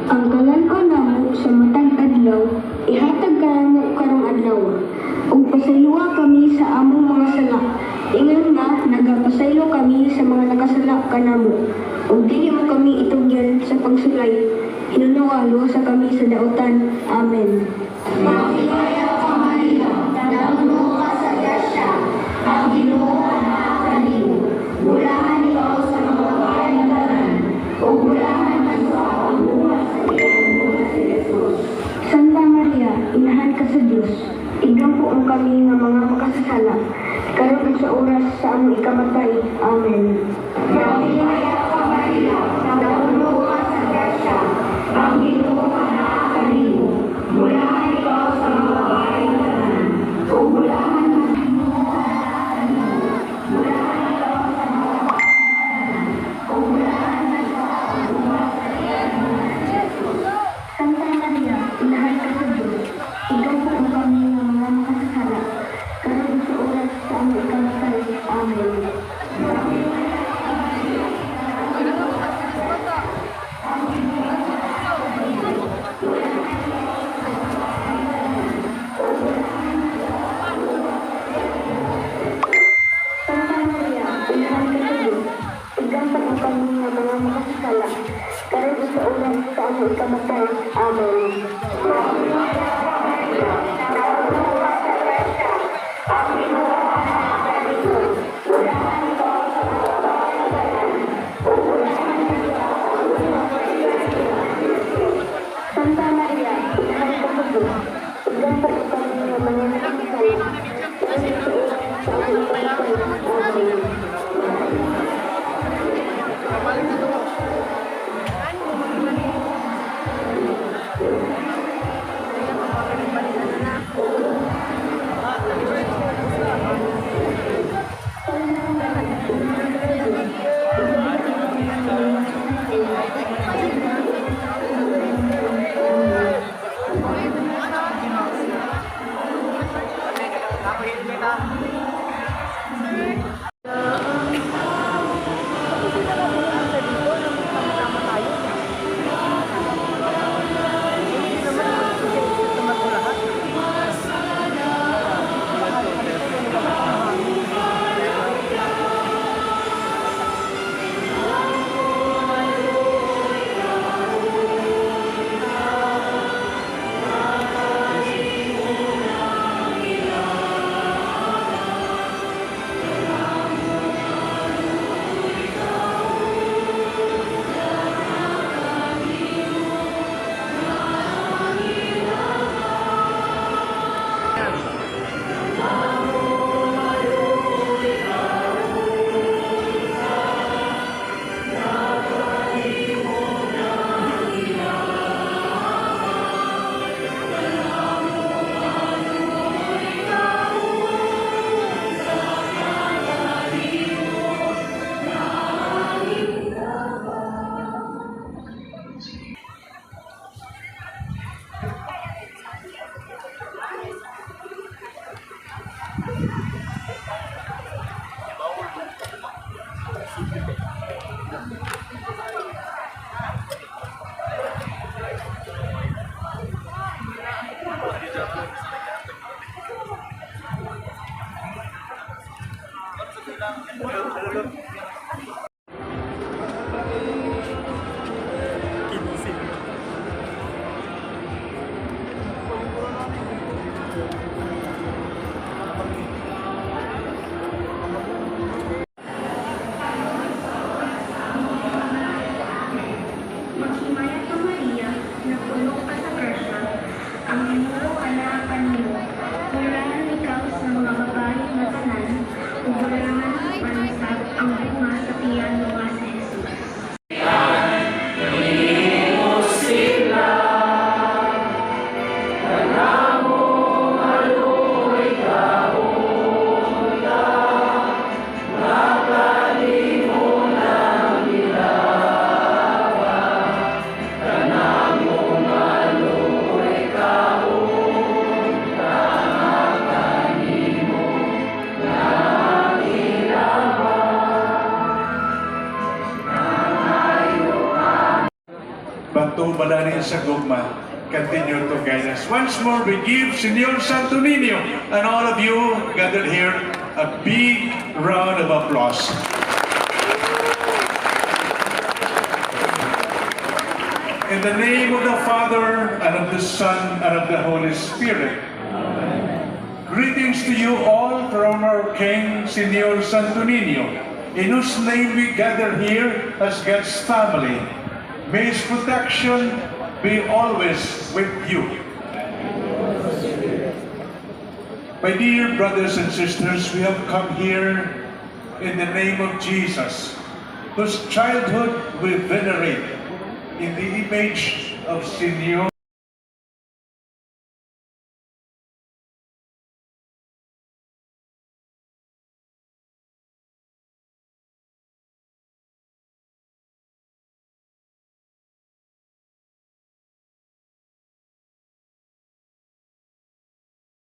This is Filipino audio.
Ang kalan-o namo sa matag adlaw, ihatag kanamo karong adlaw. Ug pasayloa kami sa among mga sala. Ingon nga nagapasaylo kami sa mga nakasala kanamo. Ug dili mo kami itugyan sa pagsulay. Hinunawalo sa kami sa dautan. Amen. Santa Maria, inahan ka sa Diyos, igam po ang kami nga mga makasasala, karon sa oras sa among ikamatay. Amen. Santa Maria, inahan ka sa Diyos, igam po ang kami nga mga makasasala, karon sa oras sa among ikamatay. Amen. Santa Maria, inahan ka sa Diyos, igam po ang kami nga mga makasasala, karon sa oras sa among ikamatay. Amen. Santa Maria, inahan ka sa Diyos, igam po ang kami nga mga makasasala, karon sa oras sa among ikamatay. Amen. to balanin sa gugma, continue to guide us. Once more, we give Senor Santo Niño and all of you gathered here a big round of applause. In the name of the Father, and of the Son, and of the Holy Spirit. Greetings to you all from our King, Senor Santo Niño, in whose name we gather here as God's family. May His protection be always with you. My dear brothers and sisters, we have come here in the name of Jesus, whose childhood we venerate in the image of Senor